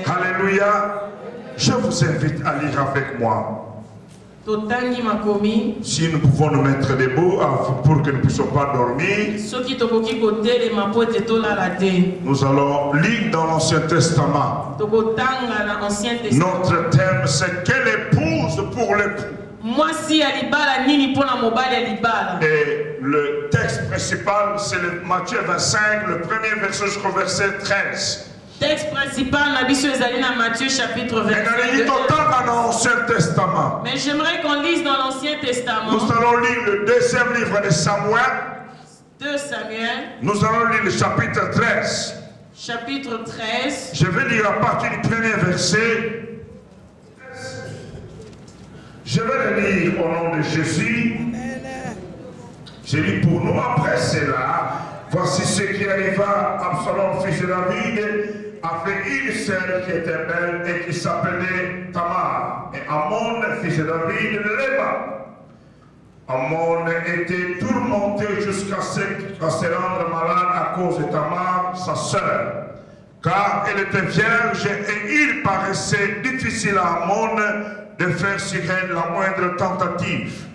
Alléluia. Je vous invite à lire avec moi. Si nous pouvons nous mettre debout pour que nous ne puissions pas dormir, nous allons lire dans l'Ancien Testament. Notre thème, c'est quelle épouse pour l'époux. Et le texte principal, c'est le Matthieu 25, le premier verset jusqu'au verset 13. Texte principal, Matthieu chapitre 25. Mais j'aimerais qu'on lise dans l'Ancien Testament. Nous allons lire le deuxième livre de Samuel. 2 Samuel. Nous allons lire le chapitre 13. Chapitre 13. Je vais lire à partir du premier verset. Je vais le lire au nom de Jésus. Je lis pour nous. Après cela, voici ce qui arriva. Absalom, fils de David, avait une sœur qui était belle et qui s'appelait Tamar. Et Amon, fils de David, l'aima. Amon était tourmenté jusqu'à se rendre malade à cause de Tamar, sa sœur. Car elle était vierge et il paraissait difficile à Amon de faire sur elle la moindre tentative.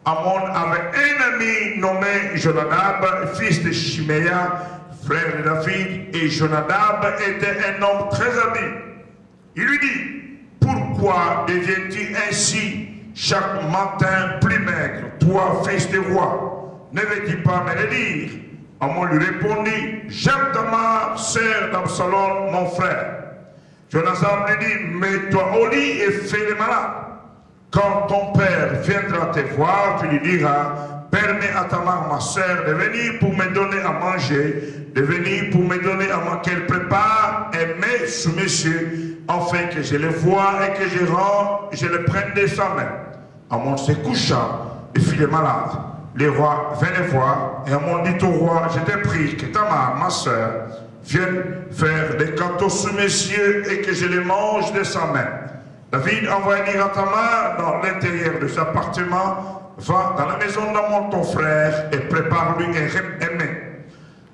Amon avait un ami nommé Jonadab, fils de Chiméa, frère de David, et Jonadab était un homme très habile. Il lui dit, pourquoi deviens-tu ainsi chaque matin plus maigre, toi, fils de roi? Ne veux-tu pas me le dire? Amon lui répondit, j'aime Tamar, sœur d'Absalom, mon frère. Jonadab lui dit, mets-toi au lit et fais le malade. Quand ton père viendra te voir, tu lui diras, permets à Tamar, ma sœur, de venir pour me donner à manger, de venir pour me donner à manger, qu'elle prépare et met sous mes yeux, afin que je le voie et que je le prenne de sa main. Amon se coucha et fit le malade. Le roi vint le voir et Amon dit au roi, je t'ai pris que Tamar, ma sœur, vienne faire des gâteaux sous mes yeux et que je les mange de sa main. David envoya dire à Tamar dans l'intérieur de son appartement, va dans la maison d'Amon ton frère et prépare-lui un mets.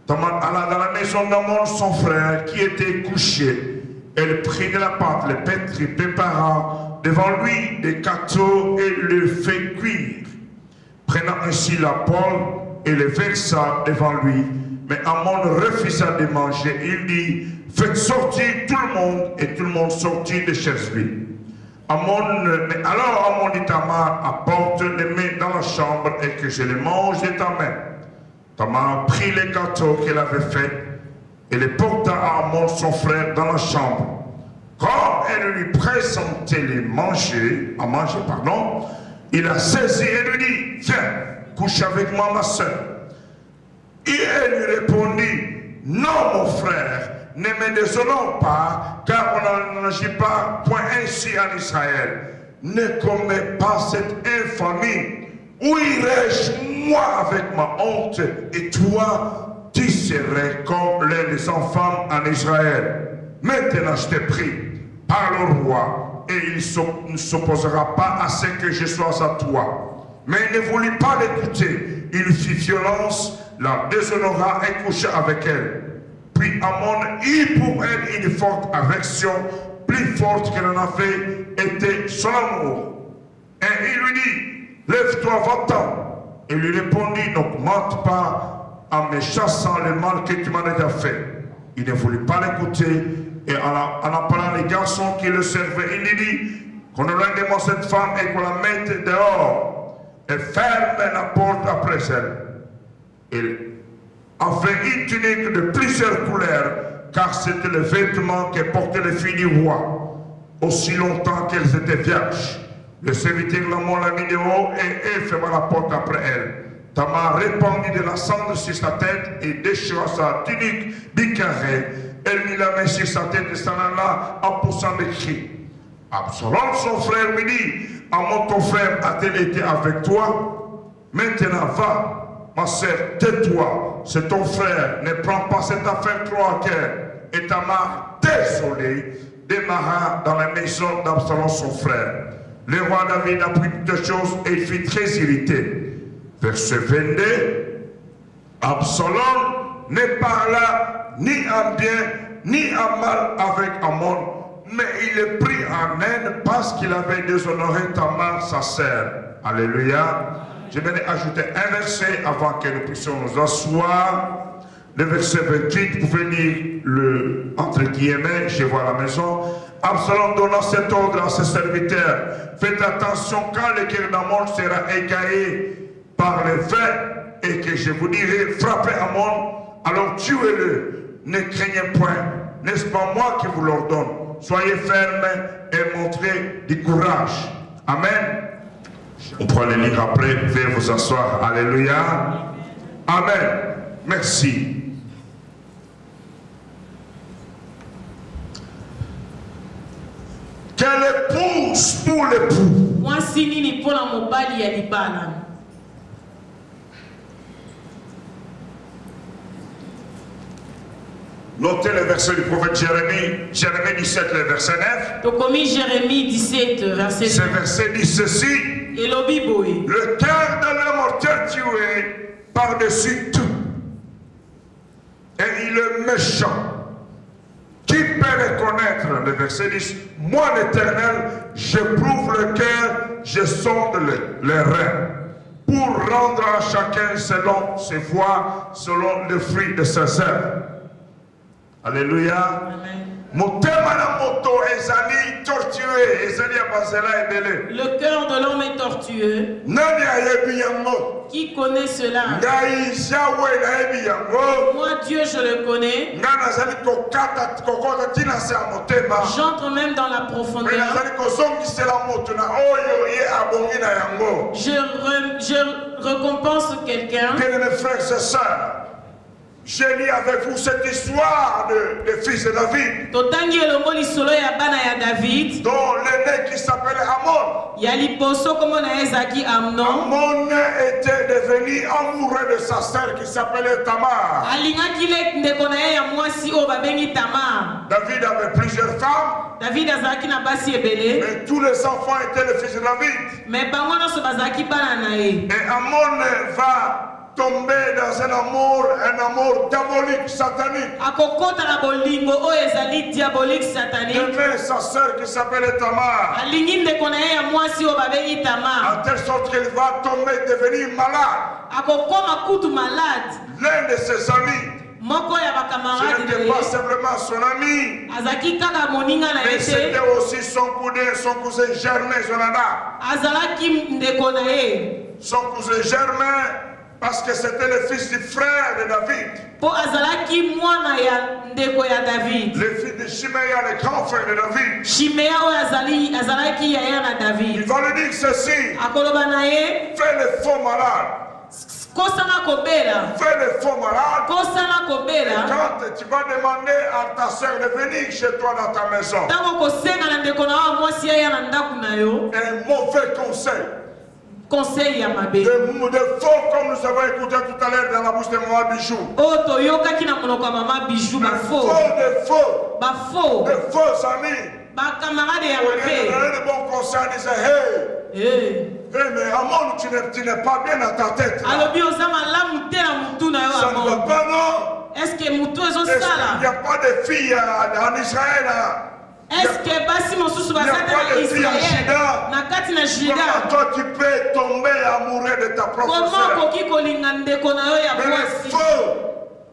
Tamar alla dans la maison d'Amon son frère qui était couché. Elle prit de la pâte, le pétrit, prépara devant lui des gâteaux et le fit cuire. Prenant ainsi la poêle et le versa devant lui. Mais Amon refusa de manger. Il dit, faites sortir tout le monde, et tout le monde sortit de chez lui. Alors Amon dit Tamar, apporte les mets dans la chambre et que je les mange de ta main. Tamar prit les gâteaux qu'elle avait faits et les porta à Amon son frère dans la chambre. Quand elle lui présentait à manger, il a saisi et lui dit, viens, couche avec moi ma soeur. Et elle lui répondit, non mon frère, ne me désolons pas, car on n'agit pas point ainsi en Israël. Ne commets pas cette infamie. Où irais-je moi avec ma honte, et toi, tu serais comme l'un des enfants en Israël. Maintenant je t'ai pris, parle au roi, et il ne s'opposera pas à ce que je sois à toi. Mais il ne voulut pas l'écouter. Il fit violence, la déshonora et coucha avec elle. Puis Amon eut pour elle une forte affection, plus forte qu'elle en avait été son amour. Et il lui dit, lève-toi, va-t'en. Il lui répondit, n'augmente pas en me chassant le mal que tu m'as déjà fait. Il ne voulut pas l'écouter, et en appelant les garçons qui le servaient, il lui dit, qu'on enlève de moi cette femme et qu'on la mette dehors, et ferme la porte après elle. Il a fait une tunique de plusieurs couleurs, car c'était le vêtement que portaient les filles du roi, aussi longtemps qu'elles étaient vierges. Le serviteur Amon l'a mis dehors et elle ferma la porte après elle. Tamar répandit de la cendre sur sa tête et déchira sa tunique bicarrée. Elle mit la main sur sa tête et s'en alla en poussant des cris. Absalom, son frère, lui dit, Amon, ton frère, a-t-il été avec toi? Maintenant, va. Ma sœur, tais-toi, c'est ton frère, ne prends pas cette affaire trop à cœur. Et Tamar, désolé, démarra dans la maison d'Absalom, son frère. Le roi David apprit toutes choses et il fut très irrité. Verset 22, Absalom ne parla ni en bien, ni en mal avec Amon. Mais il est pris en haine parce qu'il avait déshonoré Tamar, sa sœur. Alléluia. Je vais ajouter un verset avant que nous puissions nous asseoir. Le verset 28, vous pouvez lire le entre guillemets, je vois à la maison. Absalom donnant cet ordre à ses serviteurs. Faites attention quand le cœur d'Amon sera égaillé par les faits et que je vous dirai, frappez Amon, alors tuez-le. Ne craignez point. N'est-ce pas moi qui vous l'ordonne? Soyez fermes et montrez du courage. Amen. On pourra les lire après. Veuillez vous asseoir. Alléluia. Amen. Merci. Quelle épouse pour l'époux. Notez le verset du prophète Jérémie, Jérémie 17, le verset 9. Jérémie 17, verset 9. Ce verset dit ceci. Le cœur de l'homme mortel tué par-dessus tout. Et il est méchant. Qui peut reconnaître, le verset 10, moi l'Éternel, j'éprouve le cœur, je sonde les reins, pour rendre à chacun selon ses voies, selon le fruit de ses œuvres. Alléluia. Amen. Le cœur de l'homme est tortueux. Qui connaît cela? Moi, Dieu, je le connais. J'entre même dans la profondeur. Je récompense quelqu'un. Bien-aimés frères et sœurs, j'ai lu avec vous cette histoire de fils de David. Dont l'aîné qui s'appelait Amon. Amon était devenu amoureux de sa sœur qui s'appelait Tamar. David avait plusieurs femmes. Mais tous les enfants étaient les fils de David. Et Amon va tomber dans un amour diabolique, satanique. Aimer sa sœur qui s'appelle Tamar. En telle sorte qu'il va tomber, devenir malade. L'un de ses amis, ce n'était pas simplement son ami, mais c'était aussi son cousin Germain Jonadab. Son cousin Germain, parce que c'était le fils du frère de David. Le fils de Chiméa, le grand frère de David. Il va lui dire ceci. Fais le faux malade. Fais le faux malade. Et quand tu vas demander à ta soeur de venir chez toi dans ta maison, un mauvais conseil. De faux, comme nous avons écouté tout à l'heure dans la bouche de Maman Bijou. De faux amis. De bons conseils, disaient, hey, mais Amon, tu n'es pas bien dans ta tête. Ça ne va pas, non? Est-ce qu'il n'y a pas de filles en Israël? Est-ce que basi mosusu basata na Israël na Juda? Comment toi tu peux tomber amoureux de ta propre sœur? Comment koki kolinga ndeko na yo ya mwasi?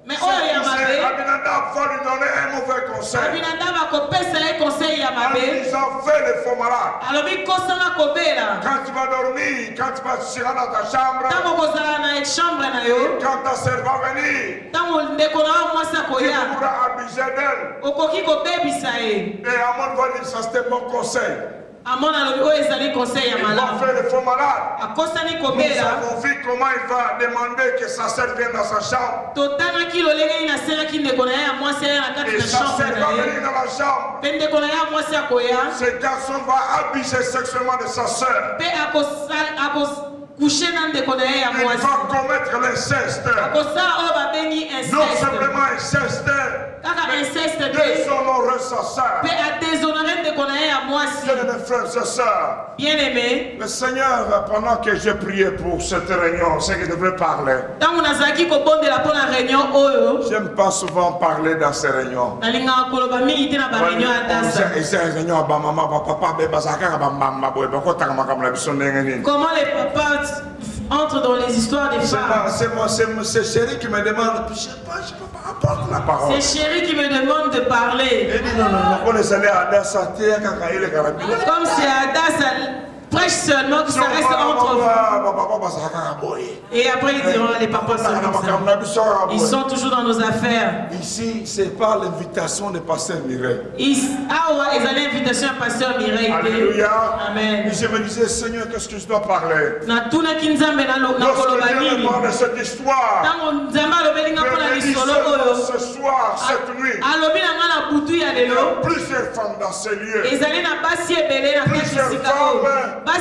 Mais oyo ya mabe. Abinadab va lui donner un mauvais conseil. Abinadab akopesa ye conseil ya mabe. Ils ont fait le faux malade. Alobi kosanga kobela. Quand tu vas dormir, quand tu vas seras dans ta chambre. Tango kozala na chambre na yo. Quand ta sœur va venir. Tango ndeko na yo mwasi akoya. Tu pourras abuser d'elle. Okoki kobebisa ye. Et Amon va dire ça c'était mon conseil. Amon alobi oyo ezali conseil ya malamu. Il va faire le faux malade. Akosani kobela. Nous avons vu comment il va demander que sa sœur vienne dans sa chambre. Totanaki lolenge ina seraki ndeko na ye ya mwasi ya na kati na chambre na ye. Dans la chambre. Pe ndeko na ye ya mwasi akoya. Ce garçon va abuser sexuellement de sa sœur. Pe coucher dans des connaissances à moi. Il va commettre l'inceste. Non simplement inceste. Mais déshonorer sa sœur. Pe a déshonoré des connaissances à moi si. Bien aimé. Le Seigneur, pendant que j'ai prié pour cette réunion, c'est que je devrais parler. J'aime pas souvent parler dans ces réunions. Comment les papas entrent dans les histoires des femmes? C'est Chéri qui me demande, je sais pas apporter la parole. C'est Chéri qui me demande de parler. Il dit non, on est allé à Adassa, comme si Adassa prêche seulement, que ça reste entre vous. Et après ils diront, les papas sont comme ça. Ils sont toujours dans nos affaires. Ici, c'est pas l'invitation de Pasteur Mireille. Ah ouais, ils allaient l'invitation à Pasteur Mireille. Alléluia. Amen. Et je me disais, Seigneur, qu'est-ce que je dois parler? Lorsque Dieu me parle de cette histoire, ce soir, cette nuit, il y a plusieurs femmes dans ces lieux. Plusieurs femmes qui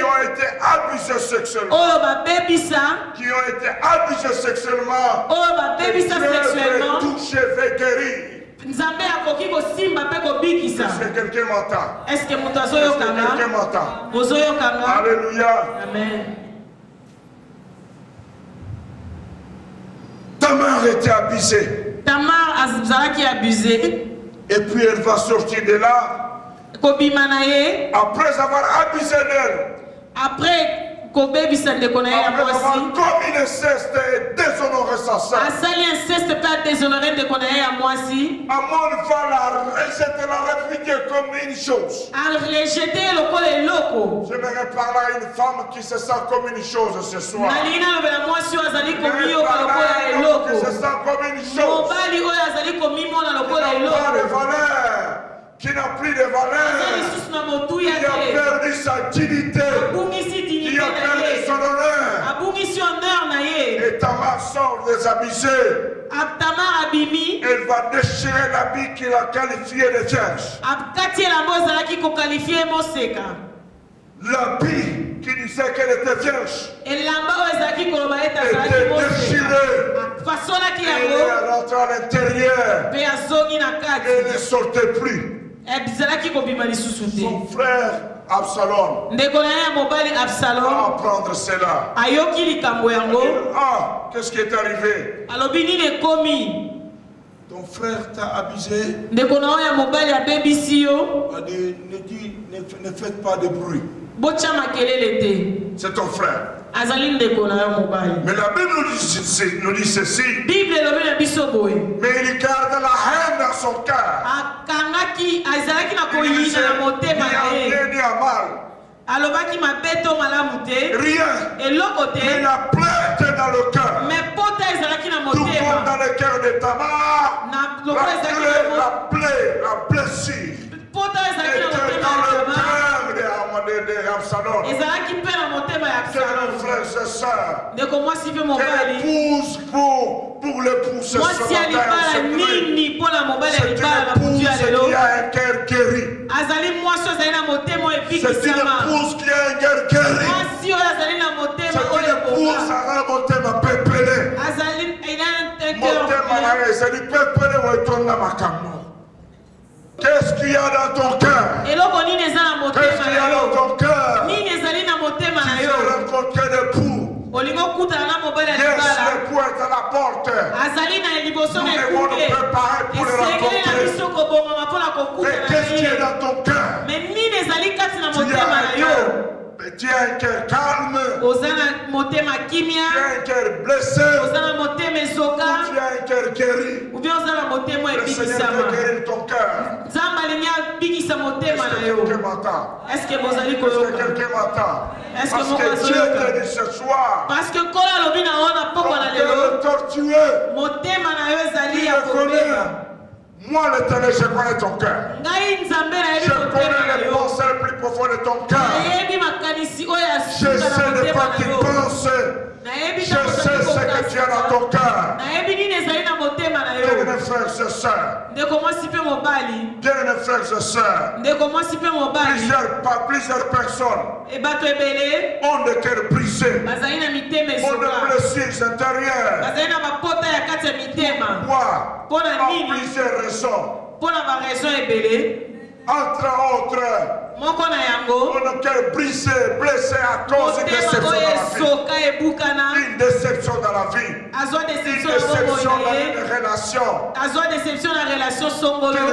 ont été abusées sexuellement. Qui ont été abusées sexuellement. Touchées, fait guérir. Est-ce que quelqu'un m'entend? Est-ce que quelqu'un m'entend? Alléluia. Amen. Tamar était abusée. Tamar a abusé. Et puis elle va sortir de là. Après avoir abusé d'elle. Après avoir commis l'inceste et déshonoré sa sœur. Amon va la rejeter, la réfugier comme une chose. J'aimerais parler à une femme qui se sent comme une chose ce soir. Qui se sent comme une chose. Qui n'a plus de valeur, qui a perdu sa dignité, qui a perdu son honneur. Et Tamar sort désabusée. Elle va déchirer l'habit qu'il a qualifié de vierge. L'habit qui disait qu'elle était vierge était déchiré. Elle est rentrée à l'intérieur. Elle ne sortait plus. Son frère Absalom va apprendre cela. Ah, qu'est-ce qui est arrivé? Ton frère t'a abusé. Ne faites pas de bruit. C'est ton frère. Mais la Bible nous dit ceci. Mais il garde la haine dans son cœur. Il disait, ni à bien ni à mal. Rien. Mais la plaie était dans le cœur. Tout comme dans le cœur de Tamar, la blessure était dans le cœur d'Absalom. Frères et sœurs, quelle épouse pour l'épouse ce matin, c'est une épouse qui a un cœur guéri. C'est une épouse qui a un cœur guéri. C'est une épouse qui a un motema pépélé. C'est du pépélé où il tourne ma caméra. Qu'est-ce qu'il y a dans ton cœur? Qu'est-ce qu'il y a dans ton cœur? Tu veux rencontrer l'époux. Yes, l'époux est à la porte. Nous devons nous préparer pour le rencontrer. Mais qu'est-ce qui est dans ton cœur? Tu as un cœur calme. Tu as un cœur blessé. Tu as un cœur guéri. Le Seigneur veut guérir ton cœur. Est-ce que quelqu'un m'entend? Est-ce que quelqu'un m'entend? Parce que Dieu te dit ce soir, ton cœur est tortueux. Tu le connais. Moi, l'Éternel, je connais ton cœur. Je connais les pensées les plus profondes de ton cœur. Je sais de quoi tu penses. Je sais ce que tu as dans ton cœur. Bien-aimés frères et sœurs, bien-aimés frères et sœurs, plusieurs personnes ont des cœurs brisés, ont des blessures intérieures. Pourquoi? Pour plusieurs raisons. Entre autres, on a brisé, blessé à cause d'une déception dans la vie. Une déception dans la vie. Une déception dans une relation.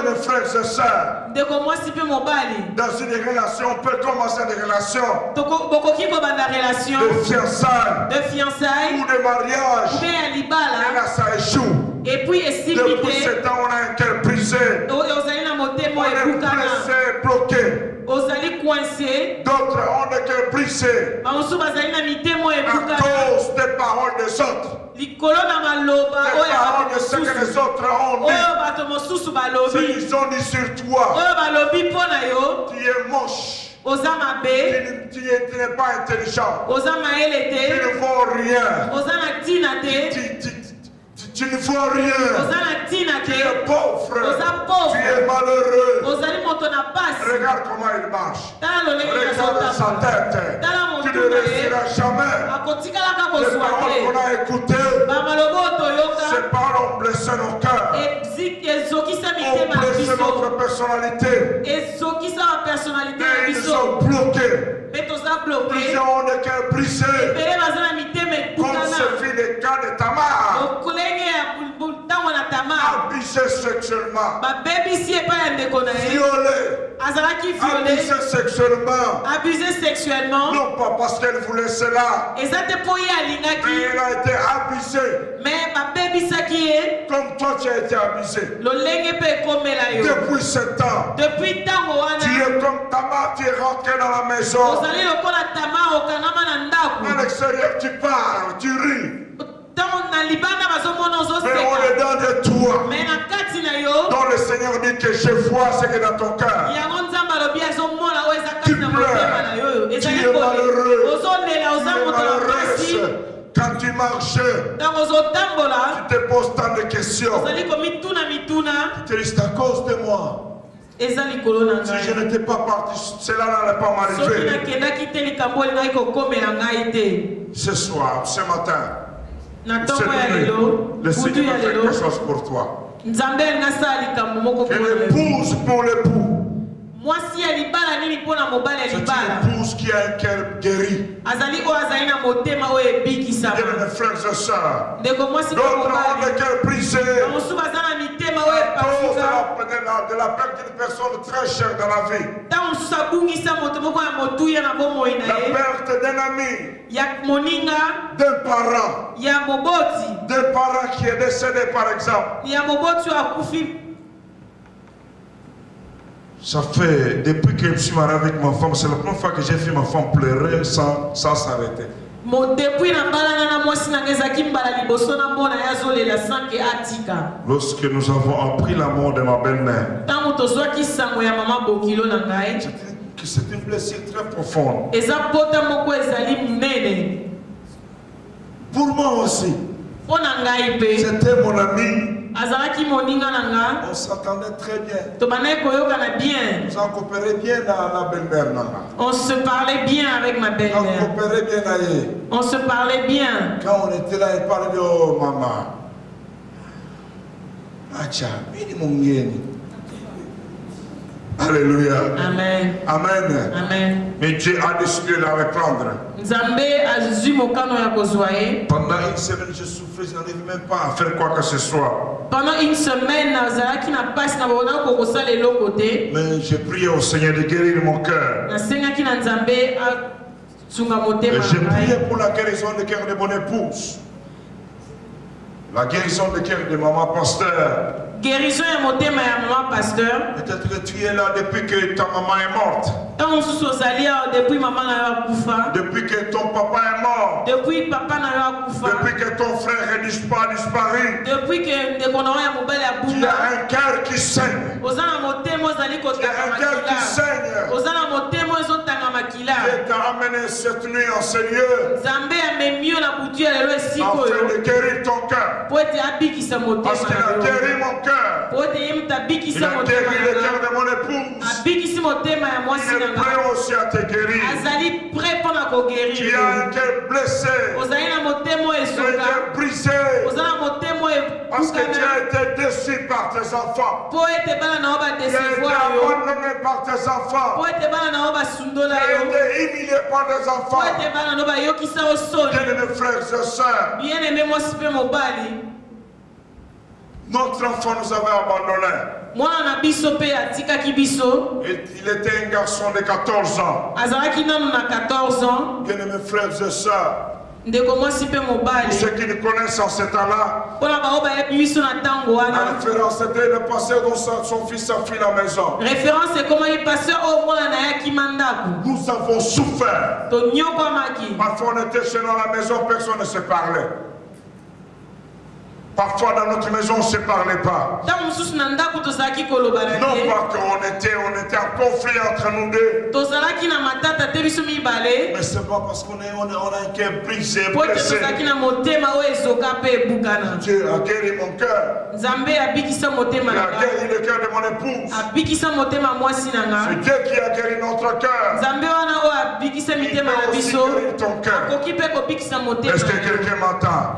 Mes frères et sœurs, dans une relation, on peut commencer des relations de fiançailles ou de mariage. Et là, ça échoue. Et puis, depuis 7 ans, on a un cœur brisé. On est blessé, bloqué. D'autres ont le cœur brisé à cause des paroles des autres. Des paroles de ce que les autres ont dit. Ils ont dit sur toi. Tu es moche. Tu n'es pas intelligent. Tu ne vaux rien. Tu ne vois rien. Tu es pauvre. Tu es malheureux. Regarde comment il marche. Regarde sa tête. Tu ne réussiras jamais. Les paroles qu'on a écoutées, ces paroles ont blessé nos cœurs. Ont blessé notre personnalité. Et ils sont bloqués. Plusieurs ont le cœur brisé. Comme ce fut le cas de Tamar. Abusé sexuellement. Abusé sexuellement. Non pas parce qu'elle voulait cela. Mais elle a été abusée. Comme toi tu as été abusé. Depuis 7 ans. Tu es comme Tamar, tu es rentré dans la maison. À l'extérieur tu parles, tu ris. Mais on est dans de toi. Donc le Seigneur dit que je vois ce qui est dans ton cœur. Tu pleures. Tu es malheureux. Quand tu marches, tu te poses tant de questions. Tu te dis c'est à cause de moi. Si je n'étais pas parti, cela n'allait pas m'arriver. Ce soir, ce matin, le Seigneur a fait quelque chose pour toi. Une épouse pour l'époux. C'est une épouse qui a un cœur guéri. Bien mes frères et sœurs, d'autres ont le cœur brisé à cause de la perte d'une personne très chère dans la vie. La perte d'un ami, d'un parent qui est décédé par exemple. Ça fait, depuis que je suis marié avec ma femme, c'est la première fois que j'ai vu ma femme pleurer sans s'arrêter. Lorsque nous avons appris la mort de ma belle-mère, c'est une blessure très profonde. Pour moi aussi. C'était mon ami. On s'entendait très bien. On coopérait bien dans la belle-mère. On se parlait bien avec ma belle-mère. On se parlait bien. Quand on était là, elle parlait de oh maman. Acha, alléluia. Amen. Amen. Amen. Mais Dieu a décidé de la reprendre. Pendant une semaine, je souffrais, je n'arrivais même pas à faire quoi que ce soit. Pendant une semaine, mais j'ai prié au Seigneur de guérir mon cœur. Et j'ai prié pour la guérison du cœur de mon épouse. La guérison du cœur de maman pasteur. Guérison et motema ya maman pasteur. Peut-être que tu es là depuis que ta maman est morte. Depuis maman na kufa. Depuis que ton papa est mort. Depuis papa na kufa. Depuis que ton frère est disparu. Depuis que ndekonoya mobali ya bunda. Tu as un cœur qui saigne. Ozana motema ozali ko tu as un cœur qui saigne. Ozana motema ezotanga t'a amené cette nuit en ce lieu afin de guérir ton cœur. Parce qu'il a guéri mon cœur. Il a guéri le cœur de mon épouse. Il est prêt aussi à te guérir. Tu as un cœur blessé, un cœur brisé, parce que tu as été déçu par tes enfants. Tu as été abandonné par tes enfants. Tu as été humilié par tes enfants. Bien-aimés frères et sœurs, notre enfant nous avait abandonnés. Il était un garçon de 14 ans. Bien-aimés frères et sœurs, pour ceux qui nous connaissent en ce temps-là, la référence était de passer dont son fils a fui la maison. Nous avons souffert. Parfois on était chez nous à la maison, personne ne se parlait. Parfois dans notre maison on ne se parlait pas. Non pas qu'on était en conflit entre nous deux. Mais c'est pas parce qu'on a un cœur brisé, blessé. Dieu a guéri mon cœur. Il a guéri le cœur de mon épouse. C'est Dieu qui a guéri notre cœur. Il peut aussi guérir ton cœur. Est-ce que quelqu'un m'entend?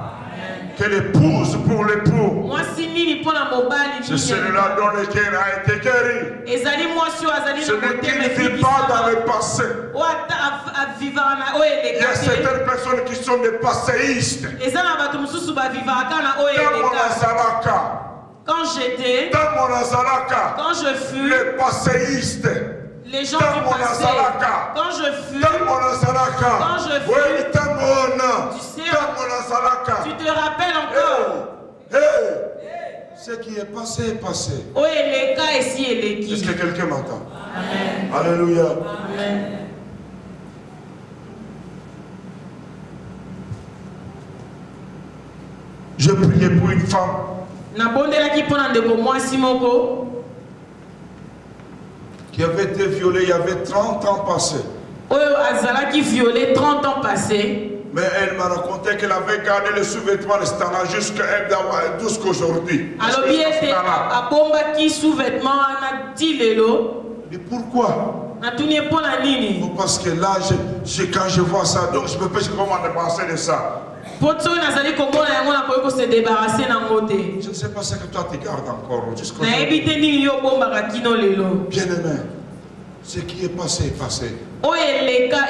Que l'épouse pour l'époux, c'est celui-là dont le cœur a été guéri. Celui qui ne vit pas dans le passé. Il y a certaines personnes qui sont des passéistes. Quand j'étais, quand je fus, les passéistes. Les gens du passé, quand je fus, tu sais, tu te rappelles encore. Ce qui est passé est passé. Est-ce que quelqu'un m'entend? Amen. Alléluia. Amen. Je priais pour une femme qui avait été violée il y avait 30 ans passés. Violé 30 ans passés. Mais elle m'a raconté qu'elle avait gardé le sous-vêtement de ce temps-là jusqu'aujourd'hui. Alors, il était à bomba qui sous-vêtement a dit mais pourquoi? Parce que là, quand je vois ça, donc je ne peux pas comment penser de ça. Je ne sais pas ce que toi tu gardes encore. Bien aimé, ce qui est passé est passé.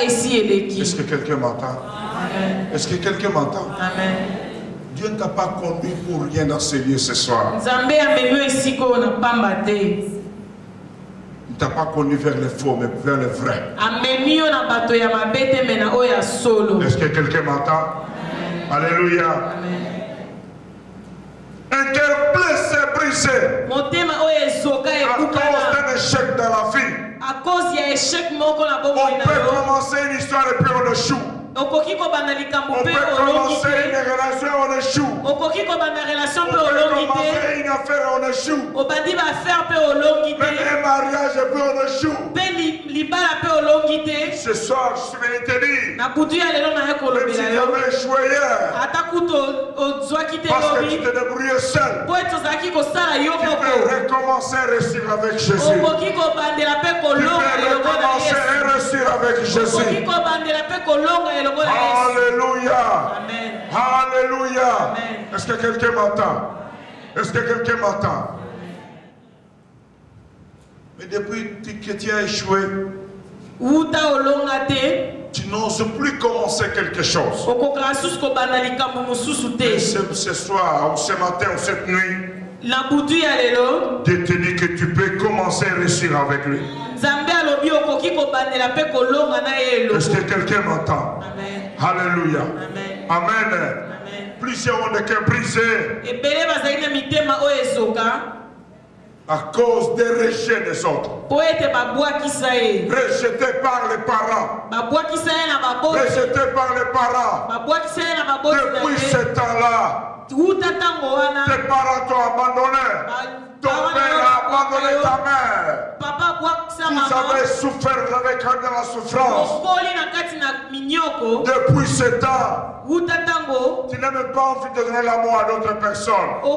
Est-ce que quelqu'un m'entend? Est-ce que quelqu'un m'entend? Dieu ne t'a pas conduit pour rien dans ce lieu ce soir. Il ne t'a pas conduit vers le faux, mais vers le vrai. Est-ce que quelqu'un m'entend? Alléluia. Un cœur blessé, brisé. À cause d'un échec dans la vie. On peut commencer une histoire et puis on échoue. On peut commencer une relation, on échoue. On peut commencer une affaire, on échoue. Même un mariage, et puis on échoue. Ce soir, je vais te dire, même si tu avais échoué hier, parce que tu te débrouillais seul, tu peux recommencer à réussir avec Jésus. Tu peux recommencer à réussir avec Jésus. Alléluia. Amen. Alléluia. Est-ce que quelqu'un m'entend? Est-ce que quelqu'un m'entend? Mais depuis que tu as échoué, tu n'oses plus commencer quelque chose. Mais ce soir, ou ce matin, ou cette nuit, Dieu te dit que tu peux commencer à réussir avec lui. Est-ce que quelqu'un m'entend? Alléluia. Amen. Plusieurs ont des cœurs brisés à cause des rejets des autres. Rejetés par les parents. Rejetés par les parents. Depuis ce temps-là, tes parents t'ont abandonné. Ton père a abandonné ta mère. Vous avez souffert, vous avez connu la souffrance. Depuis ce temps, tu n'as même pas envie de donner l'amour à d'autres personnes. Tu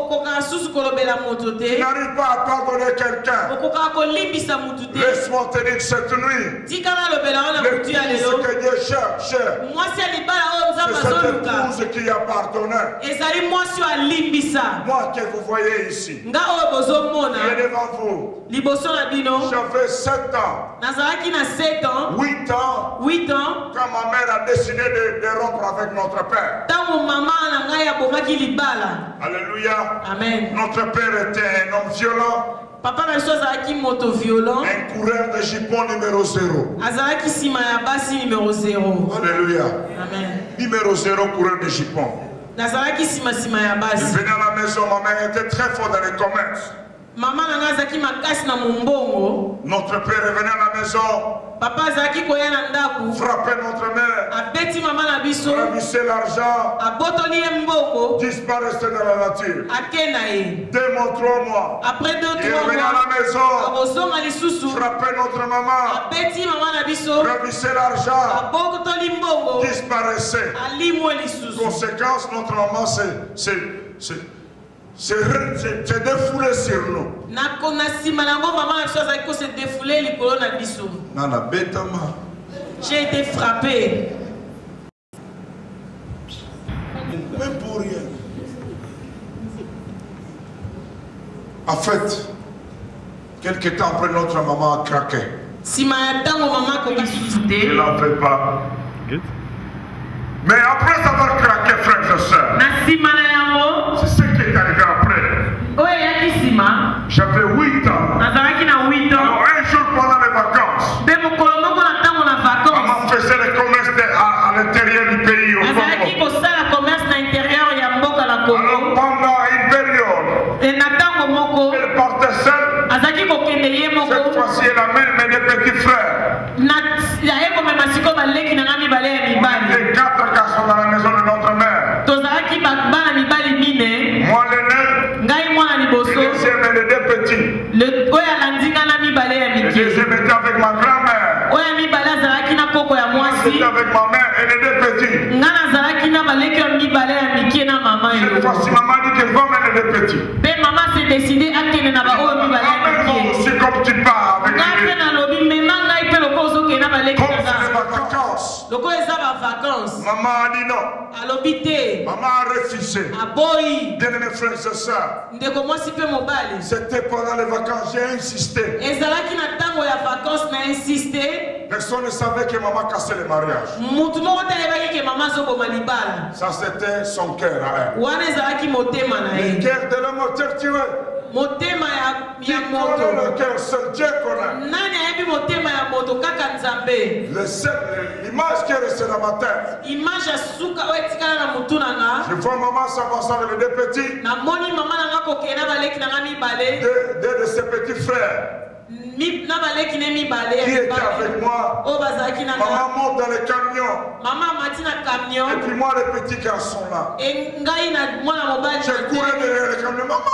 n'arrives pas à pardonner quelqu'un. Laisse-moi te dire cette nuit. L'épouse que Dieu cherche, c'est cette épouse qui a pardonné. Moi que vous voyez ici, il est devant vous. J'avais 7 ans, 8 ans, quand ma mère a décidé de rompre avec notre père. Alléluia. Amen. Notre père était un homme violent. Papa na chose aki moto violent. Un coureur de jupon numéro 0. Azalaki sima ya basi numéro 0. Alléluia. Amen. Numéro 0 coureur de jupon. Nazalaki sima ya basi. Il venait à la maison, ma mère était très forte dans les commerces. Maman nanga zaki makasi na mumbongo. Notre père est venu à la maison. Papa zaki koya na ndaku. Frapper notre mère. Abeti maman na biso. Ravisser l'argent. Abotoli mbongo. Disparaître dans la nature. Akena ye. 2 mois, 3 mois. Après 2-3 mois. Il est venu à la maison. Abosonga lisusu. Frapper notre maman. Abeti maman na biso. Ravisser l'argent. Abotoli mbongo. Disparaissait. Alimwe lisusu. Conséquence, notre maman c'est défoulé sur nous. J'ai été frappé. Même pour rien. En fait, quelques temps après, notre maman a craqué. Si ma maman je ne l'en fais pas. Mais après avoir craqué, frères et sœurs, c'est ce qui est arrivé après. J'avais 8 ans. Alors un jour pendant les vacances, maman faisait le commerce à l'intérieur du pays, au Congo. Alors pendant une période, elle partait seule. Cette fois-ci, elle amène mes 2 petits frères. Les 4 garçons dans la maison de notre mère. Moi l'aîné, le deuxième et les 2 petits. Le deuxième était avec ma grand-mère. J'étais avec ma mère et les 2 petits. Cette fois-ci, maman dit qu'elle va mettre les 2 petits. C'est comme tu pars avec les vacances. Maman a dit non. Maman a refusé. Bien-aimés frères et sœurs, c'était pendant les vacances, j'ai insisté. Personne ne savait que maman cassait le mariage. Ça c'était son cœur à elle. Le cœur de l'homme auteur tué. Qui connaît le cœur, seul Dieu connaît. L'image qui est restée dans ma tête. Je vois maman s'avancer avec les 2 petits. 2 de ses petits frères. Qui était avec moi. Maman monte dans le camion. Et puis moi les petits garçons là. Je courais derrière le camion. Maman.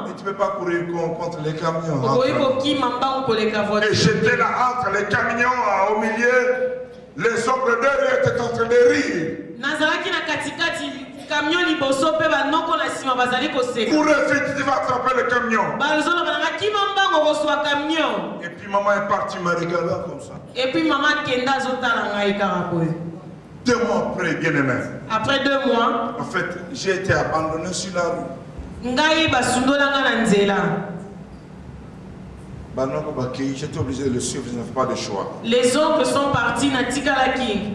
Mais tu ne peux pas courir contre les camions. Et j'étais là entre les camions au milieu. Les hommes derrière étaient en train de rire. Courez vite, tu vas attraper le camion. Et puis maman est partie me regarder comme ça. Et puis maman kenda zotala ngai karakoy. 2 mois après, bien-aimé. Après 2 mois. En fait, j'ai été abandonné sur la rue. Ngai basundola nga na nzela. J'étais obligé de le suivre, je n'avais pas de choix. Les oncles sont partis na tikalaki.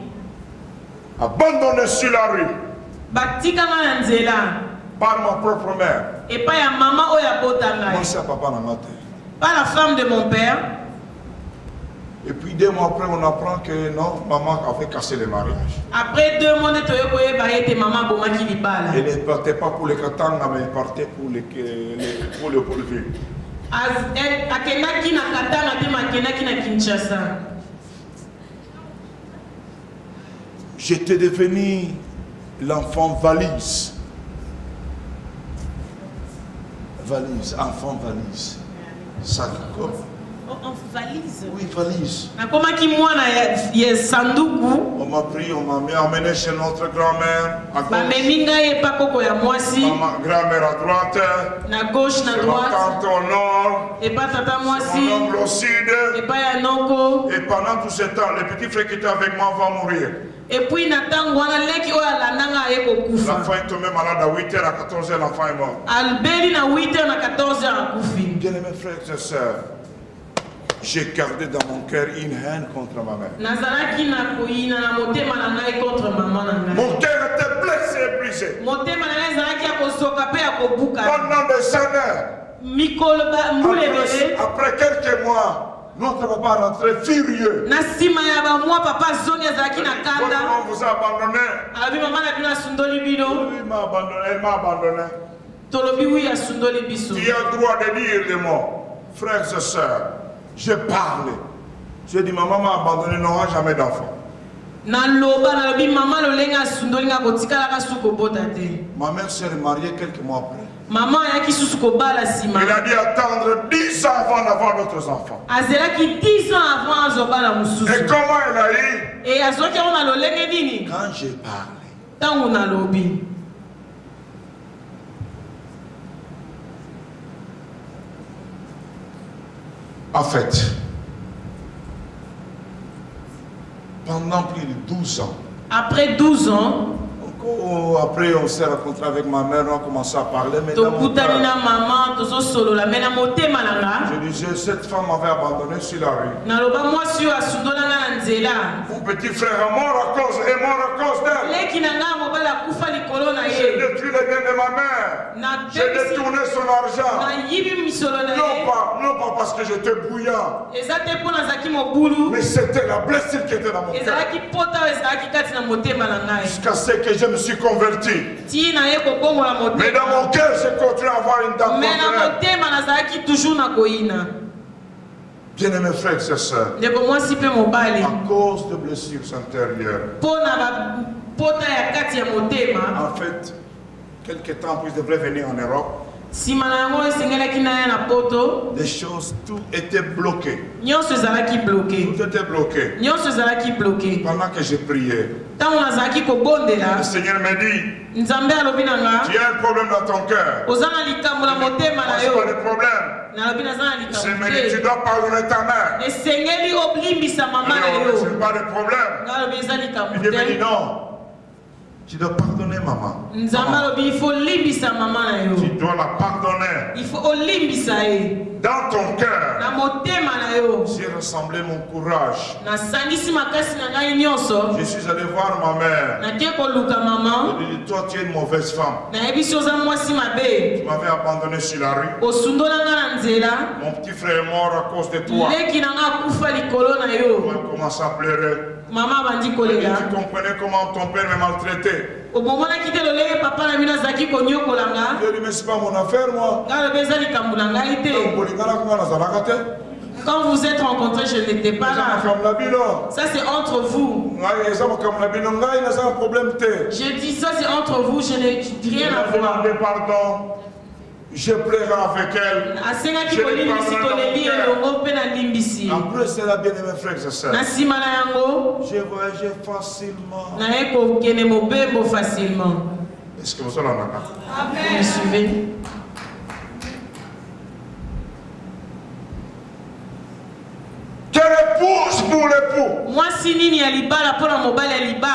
Abandonné sur la rue. Batika nga na nzela. Par ma propre mère. Et pas ya maman oya botanga. Moi c'est papa na mate. Pas la femme de mon père. Et puis 2 mois après, on apprend que non, maman avait cassé le mariage. Après 2 mois, elle ne partait pas pour les Katanga, mais elle partait pour le pourvu. J'étais devenu l'enfant valise. Valise, enfant valise. Sac. Valise. Oui, valise. On m'a pris, on m'a emmené chez notre grand-mère. À gauche. Ma grand-mère à droite. Na gauche, na droite. Ma tante au nord. Et pas tata moi mon oncle au sud. Et pas Yanoko. Et pendant tout ce temps, le petit frère qui était avec moi va mourir. Et puis Natangwana leki o alandanga ekokufa. L'enfant est tombé malade à 8h, à 14h, l'enfant est mort. Albeli na 8h na 14h akufi. Bien-aimés frères et sœurs, j'ai gardé dans mon cœur une haine contre ma mère. Nazalaki na koina na motema na ngai contre maman na ngai. Mon cœur était blessé et brisé. Motema na ngai zalaki akosoka pe akobuka. Pendant des années. Mikolo ba mbulebele. Après quelques mois, notre papa rentrait furieux. Nasima ya ba moi papa zongi zalaki na kanda. Maman vous a abandonné. Abi maman na bina sundoli bino. Oui, m'a abandonné, elle m'a abandonné. Tolobi oui ya sundoli biso. Tu as le droit de dire les mots. Frères et sœurs, j'ai parlé. J'ai dit maman m'a abandonné, n'aura jamais d'enfant. Na loba na lobi maman lolenga sundoli nga kotikala ka suko botate. Ma mère s'est mariée quelques mois après. Maman yaki susuko bala sima. Il a dit attendre 10 ans avant d'avoir d'autres enfants. Azelaki 10 ans avant azobala mususu. Et comment elle a eu? Et azoki on a lolenge nini? Quand j'ai parlé. Tango na lobi. En fait, pendant plus de 12 ans. Après 12 ans. Après, on s'est rencontré avec ma mère, on a commencé à parler. Mais dans mon cœur, je disais, cette femme m'avait abandonné sur la rue. Mon petit frère est mort à cause d'elle. J'ai détruit les biens de ma mère. J'ai détourné son argent. Non pas parce que j'étais bouillant. Mais c'était la blessure qui était dans mon cœur. Jusqu'à ce que je me suis converti. Mais dans mon cœur, je continue à avoir une dame. Bien-aimés frères et sœurs, à cause de blessures intérieures, en fait, quelques temps après, je devrais venir en Europe. Des choses, tout était bloqué. Tout était bloqué. Pendant que j'ai prié, le Seigneur m'a dit, tu as un problème dans ton cœur. C'est pas le problème. C'est mais tu dois pardonner ta mère. C'est pas le problème. Il m'a dit non. Tu dois pardonner maman. Il faut limbisa maman. Tu dois la pardonner. Il faut limbisa. Dans ton cœur, j'ai rassemblé mon courage. Je suis allé voir ma mère. Je lui ai dit, toi tu es une mauvaise femme. Tu m'avais abandonné sur la rue. Mon petit frère est mort à cause de toi. On a commencé à pleurer. Tu comprenais comment ton père m'a maltraité. Je lui ai dit, mais c'est pas mon affaire, moi. Quand vous êtes rencontrés, je n'étais pas là. Ça c'est entre vous. Je dis ça c'est entre vous, je n'ai rien à voir. Pardon. Je pleurais avec elle. Je lui pardonnais. En plus, c'est la bien-aimée frère et sœur. Je voyageais facilement. Est-ce que vous allez en avoir? Vous me suivez? Quelle épouse pour l'époux?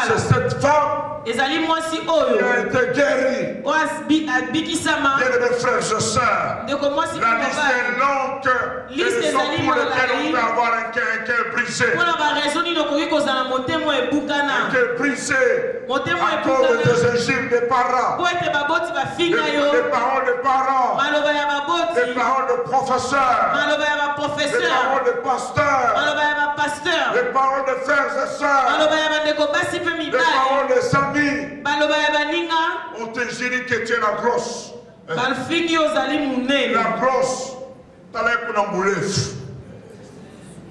C'est cette femme qui a été guérie. Bien-aimés frères et sœurs, la liste est longue. Et les raisons pour lesquelles on peut avoir un cœur brisé. Un cœur brisé à cause des injures des parents. Des paroles des parents. Des paroles de professeurs. Des paroles de pasteurs. Des paroles de frères et sœurs. Des paroles des amis. On te dit que tu es la grosse. La grosse.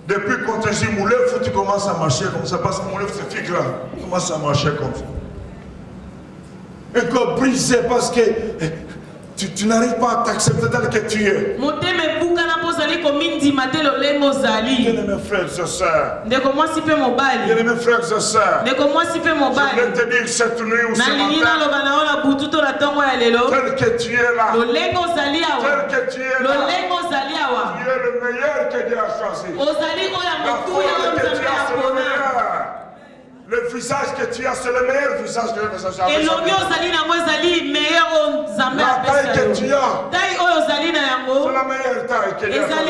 Depuis qu'on te dit Moulef, tu commences à marcher comme ça. Parce que Moulef, c'est figue là. Tu commences à marcher comme ça. Un corps brisé parce que tu n'arrives pas à t'accepter tel que tu es. Bien-aimés frères et sœurs, bien-aimés frères et sœurs, je voulais te dire cette nuit ou ce matin, tel que tu es là, tel que tu es là, tu es le meilleur que Dieu a choisi. La forme que tu as, c'est le meilleur. Le visage que tu as, c'est le meilleur visage que Dieu a choisi. La taille que tu as, c'est la meilleure taille que Dieu a choisi.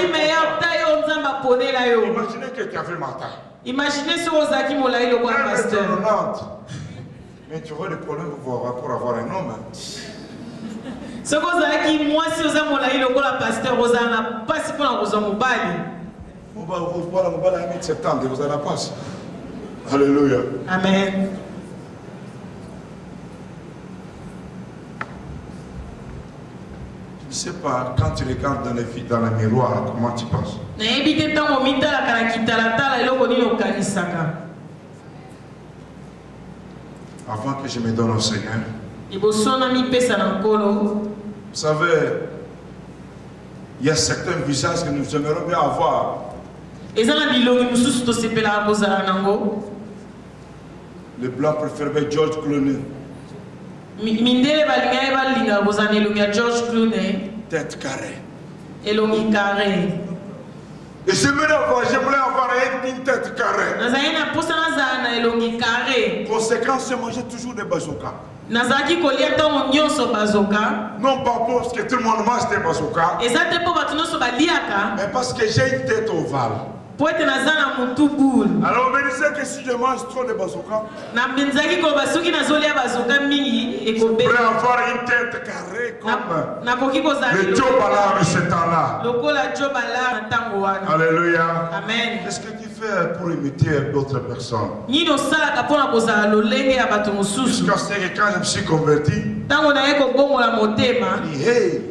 Imaginez que tu avais ma taille. Imaginez si vous avez mon laï le pasteur. Mais tu aurais des problèmes pour avoir un homme. Ce que vous avez moi si vous avez mon laï le pasteur, vous n'avez pas si vous avez mon bali. Vous allez mon bali à 1070, vous allez la passer. Alléluia. Amen. Je ne sais pas, quand tu regardes dans le miroir, comment tu penses? Avant que je me donne au Seigneur, vous savez, il y a certains visages que nous aimerions bien avoir. Le blanc préféré George Clooney. Tête carrée. Et j'aimerais avoir une tête carrée. Conséquence, c'est manger toujours des bazookas. Non pas parce que tout le monde mange des bazookas, mais parce que j'ai une tête ovale. Alors, on me disait que si je mange trop de bazookas, je pourrais avoir une tête carrée comme le Djobalar de ce temps-là. Alléluia. Amen. Qu'est-ce que tu fais pour imiter d'autres personnes? Jusqu'à ce que quand je me suis converti, hey,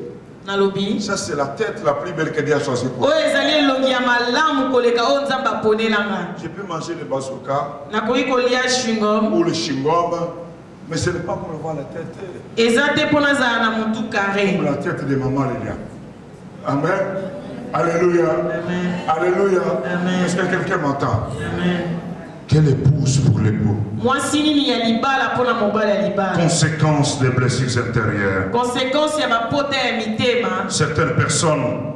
ça c'est la tête la plus belle que Dieu a choisie pour moi. Je peux manger le bazooka ou le chewing-gum, mais ce n'est pas pour avoir la tête comme la tête de maman Lélia. Amen. Alléluia. Amen. Alléluia. Est-ce que quelqu'un m'entend? Quelle épouse pour l'époux? Conséquence des blessures intérieures. Certaines personnes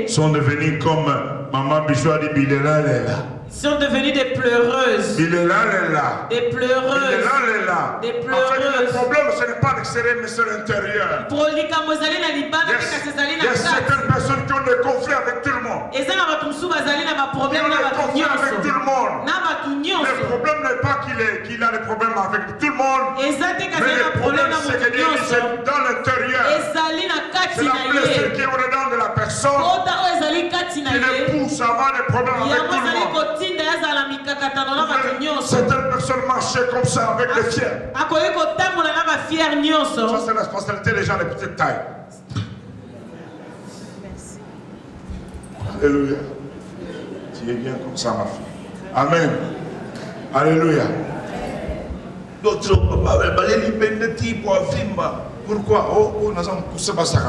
sont devenues comme Maman Bichou a dit Bilela Lela. Sont devenues des pleureuses. Bilela Lela. Des pleureuses. Bilela Lela. Des En fait, pleureuses. le problème, ce n'est pas l'extérieur, mais c'est l'intérieur. Il y a certaines personnes qui ont des conflits avec tout le monde. Ils ont des conflits avec tout le monde. Le problème n'est pas qu'il a des problèmes avec tout le monde. Mais le problème, c'est que Dieu dit, c'est dans l'intérieur. C'est la blessure qui est au-dedans de la personne qui le pousse à avoir des problèmes avec tout le monde. Certaines personnes marchaient comme ça avec les fiers. Ça, c'est la responsabilité des gens de petite taille. Alléluia. Tu es bien comme ça, ma fille. Amen. Alléluia. D'autres pourquoi? Oh, nous avons poussé ça.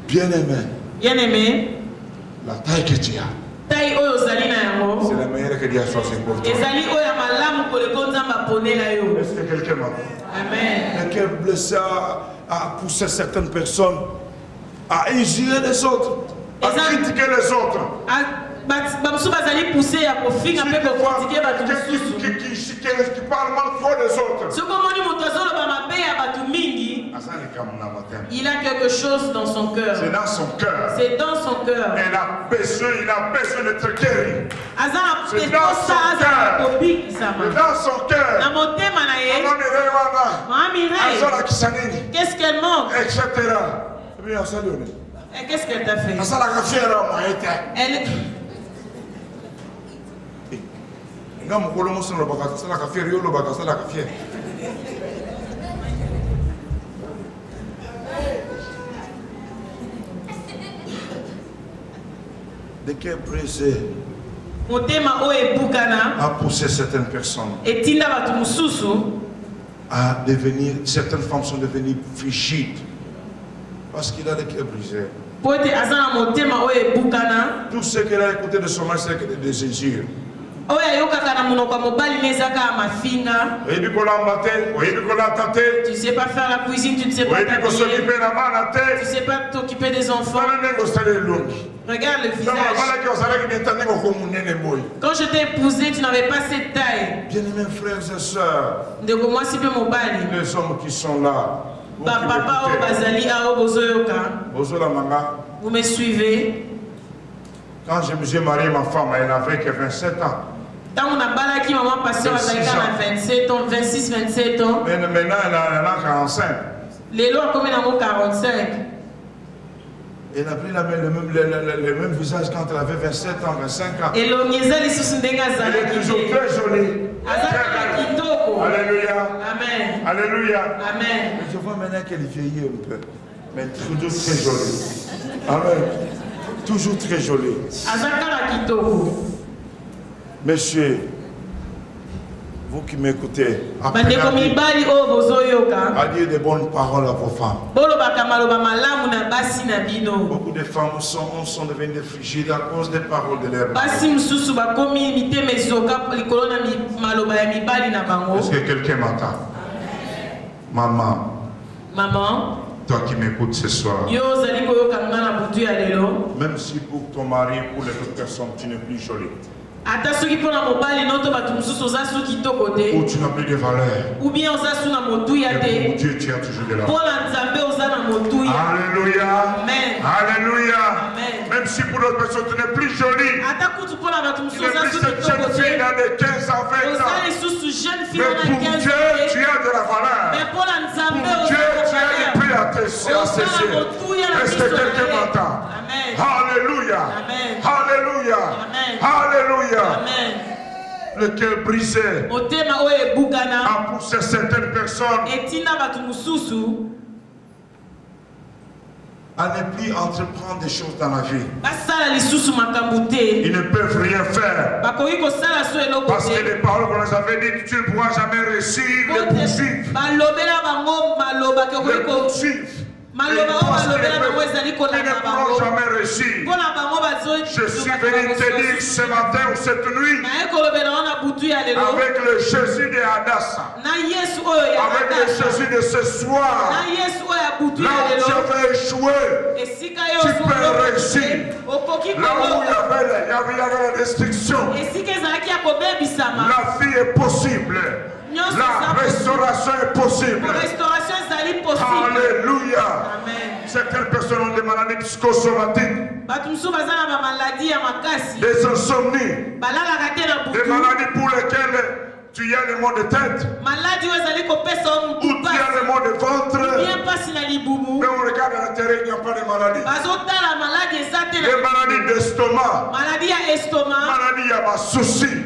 Bien-aimé, la taille que tu as, c'est la meilleure que Dieu a choisie pour toi. Est-ce que quelqu'un m'a dit? Amen. Quelqu'un blessé a poussé certaines personnes à injurer les autres, à critiquer les autres. Qui parle mal trop des autres. Il a quelque chose dans son cœur. C'est dans son cœur. C'est dans son cœur. Il a besoin d'être guéri. C'est dans son cœur. C'est dans son cœur. Qu'est-ce qu'elle manque? Etc. Et qu'est-ce qu'elle t'a fait? Elle... De quel brisé a poussé certaines personnes à devenir, certaines femmes sont devenues frigides parce qu'il a le cœur brisé. Tout ce qu'elle a écouté de son mari, c'est que des injures. Tu sais pas faire la cuisine, tu ne sais pas t'habiller, tu ne sais pas t'occuper des enfants. Regarde le visage. Quand je t'ai épousé, tu n'avais pas cette taille. Bien-aimés frères et sœurs, les hommes qui sont là, vous me suivez. Quand je me suis marié, ma femme, elle n'avait que 27 ans. Quand on a balaki, maman passée, on a 27 ans, 26, 27 ans. Mais maintenant, elle a 45. Les lois comme 45. Elle a pris le même visage quand elle avait 27 ans, 25 ans. Elle est toujours très jolie. Alléluia. Amen. Alléluia. Amen. Je vois maintenant qu'elle vieillit un peu. Mais toujours très jolie. Amen. Toujours très jolie. Monsieur, vous qui m'écoutez, apprenez à dire de bonnes paroles à vos femmes. Beaucoup de femmes sont devenues des frigides à cause des paroles de leur mari. Est-ce que quelqu'un m'entend? Maman, toi qui m'écoutes ce soir, même si pour ton mari, pour les autres personnes, tu n'es plus jolie, ou tu n'as plus de valeur, ou bien pour Dieu, tu as toujours de la valeur. Alléluia. Amen. Alléluia. Amen. Même si pour l'autre personne tu n'es plus jolie, tu n'es plus cette jeune fille dans les 15 à 20 ans, mais pour Dieu tu as de la valeur. Pour Dieu tu as des prix à tes yeux. Est-ce que quelqu'un m'entend? Alléluia. Alléluia. Alléluia. Amen. Le cœur brisé a poussé certaines personnes à ne plus entreprendre des choses dans la vie. Ils ne peuvent rien faire. Parce que les paroles qu'on nous avait dites, tu ne pourras jamais réussir les poursuivre. Les poursuivre. Ils ne pourront jamais réussir. Je suis venu te dire ce matin ou cette nuit, avec le Jésus de Hadassah, avec le Jésus de ce soir, là où tu avais échoué, tu peux réussir. Là où il y avait la destruction, la vie est possible. La restauration est possible. Alléluia. Certaines personnes ont des maladies psychosomatiques, des insomnies, des maladies pour lesquelles tu as le maux de tête, ou tu as le maux de ventre, mais on regarde à l'intérieur, il n'y a pas de maladie. Les maladies d'estomac, maladies à soucis,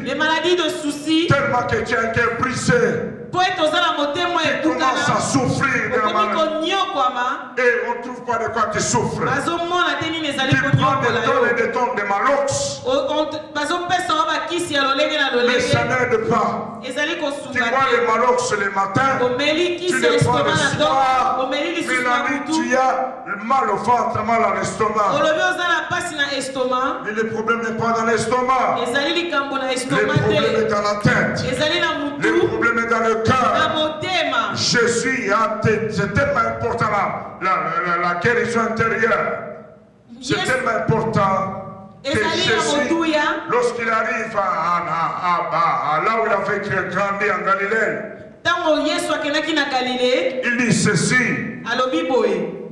tellement que tu as un cœur brisé, tu commences à souffrir de la maladie. Et on ne trouve pas de quoi tu souffres. Tu prends des tonnes de malox, mais ça n'aide pas. Tu bois les malox le matin, tu les prends le soir, mais la nuit tu as mal au ventre, mal à l'estomac. Mais le problème n'est pas dans l'estomac, le problème est dans la tête, le problème est dans le cœur. Jésus, c'est tellement important la guérison intérieure, c'est tellement important. Que Jésus, lorsqu'il arrive là où il avait grandi en Galilée, il dit ceci: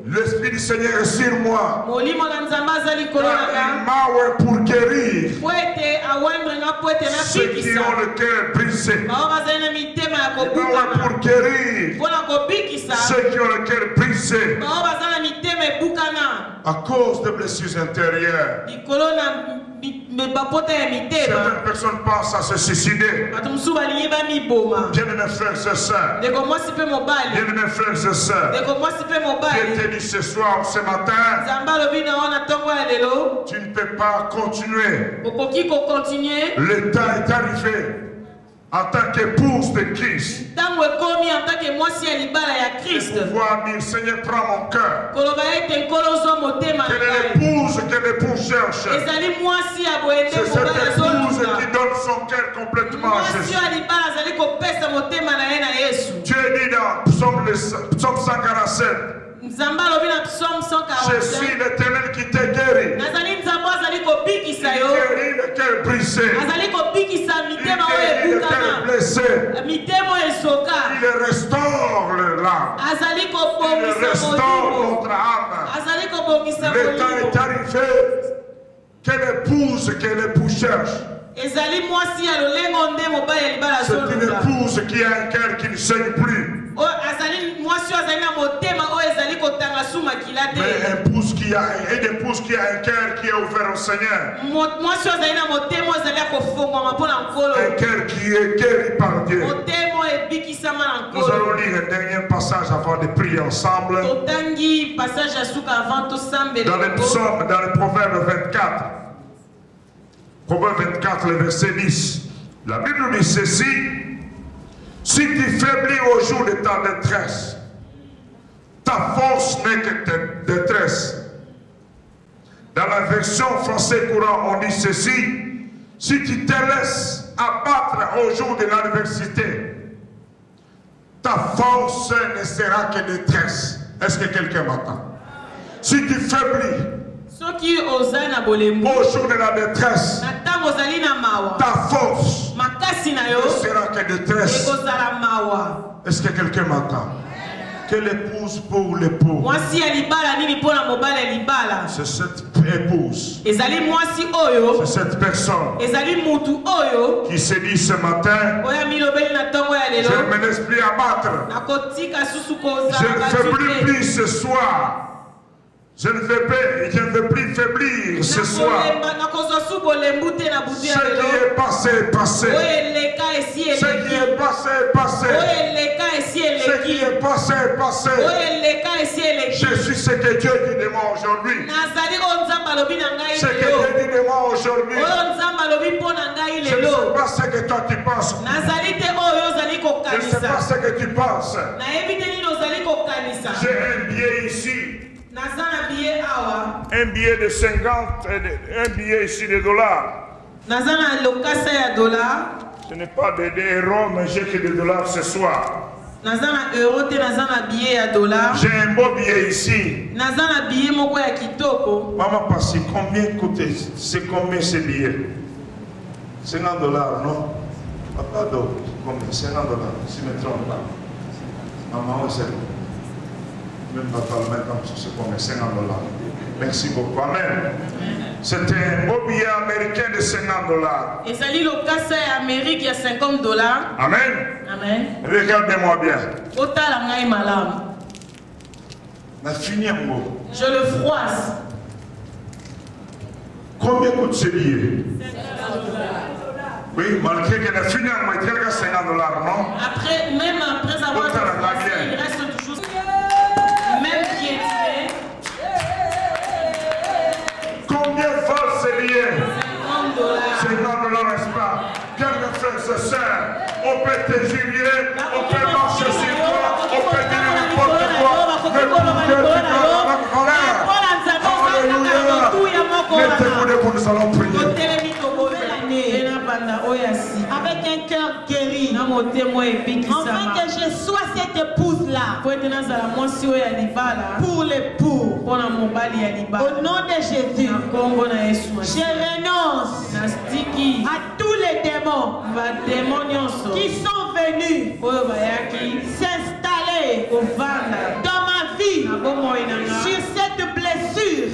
l'Esprit du Seigneur est sur moi, car il m'a oint pour guérir ceux qui ont le cœur brisé. Il m'a oint pour guérir ceux qui ont le cœur brisé à cause de blessures intérieures. Certaines personnes pensent à se suicider. Bien-aimés frères et sœurs, bien-aimés frères et sœurs, Dieu te dit ce soir ou ce matin, tu ne peux pas continuer. Le temps est arrivé en tant qu'épouse de Christ. En tant que moi si elle Christ. De pouvoir dire, Seigneur, prends mon cœur. Quelle l'épouse que l'époux cherche. C'est cette épouse qui donne son cœur complètement à Jésus. Dieu dit dans Psaume 147. Je suis l'Éternel qui te guérit. Il guérit le cœur brisé. Il guérit le cœur blessé. Il restaure l'âme. Il restaure notre âme. Le temps est arrivé que l'épouse cherche. C'est une épouse qui a un cœur qui ne saigne plus. Mais une épouse qui a un cœur qui est ouvert au Seigneur. Un cœur qui est guéri par Dieu. Nous allons lire un dernier passage avant de prier ensemble. Dans le psaume, dans le Proverbe 24. Proverbe 24, le verset 10. La Bible dit ceci. Si tu faiblis au jour de ta détresse, ta force n'est que ta détresse. Dans la version français courant, on dit ceci. Si tu te laisses abattre au jour de l'adversité, ta force ne sera que détresse. Est-ce que quelqu'un m'entend? Si tu faiblis au jour de la détresse, ta force ne sera que détresse. Est-ce que quelqu'un m'entend? Que l'épouse pour l'époux. C'est cette épouse. C'est cette personne qui se dit ce matin, je ne me laisse plus abattre. Je ne faiblis plus ce soir. Je ne veux plus faiblir ce soir. Ce qui est passé est passé. Ce qui est passé est passé. Ce qui est passé est passé. Je suis ce que Dieu dit de moi aujourd'hui. Ce que Dieu dit de moi aujourd'hui. Je ne sais pas ce que toi tu penses. Je ne sais pas ce que tu penses. J'ai un billet ici. Un billet de 50, un billet ici de dollars. Ce n'est pas des euros, mais j'ai que des dollars ce soir. J'ai un beau billet ici. Maman, parce que combien coûte, c'est combien ce billet? 50 dollars, non? Pas d'autre. Combien? 50 dollars, si je ne me trompe pas. Maman, c'est même pas maintenant, c'est combien? 50 dollars. Merci beaucoup. Amen. C'était un beau billet américain de 50 dollars. Et ça lit le casse américain, il y a 50 dollars. Amen. Amen. Regardez-moi bien. Je le froisse. Combien coûte ce billet? Oui, malgré qu'il a fini en moitié, il y a 50 dollars, non? Après, même après avoir froissé, il reste toujours. Même piétiné. Combien valent ces billets? 50 dollars. 50 dollars, n'est-ce pas? Bien, mes frères et sœurs, on peut te jubiler, on peut marcher sur toi, on peut dire n'importe quoi. Mais pour Dieu, tu dois la colère. Alléluia. Mettez-vous debout, nous allons prier. Avec un cœur guéri, enfin que je sois cette épouse-là pour l'époux. Au nom de Jésus, je renonce à tous les démons qui sont venus s'installer dans ma vie sur cette blessure.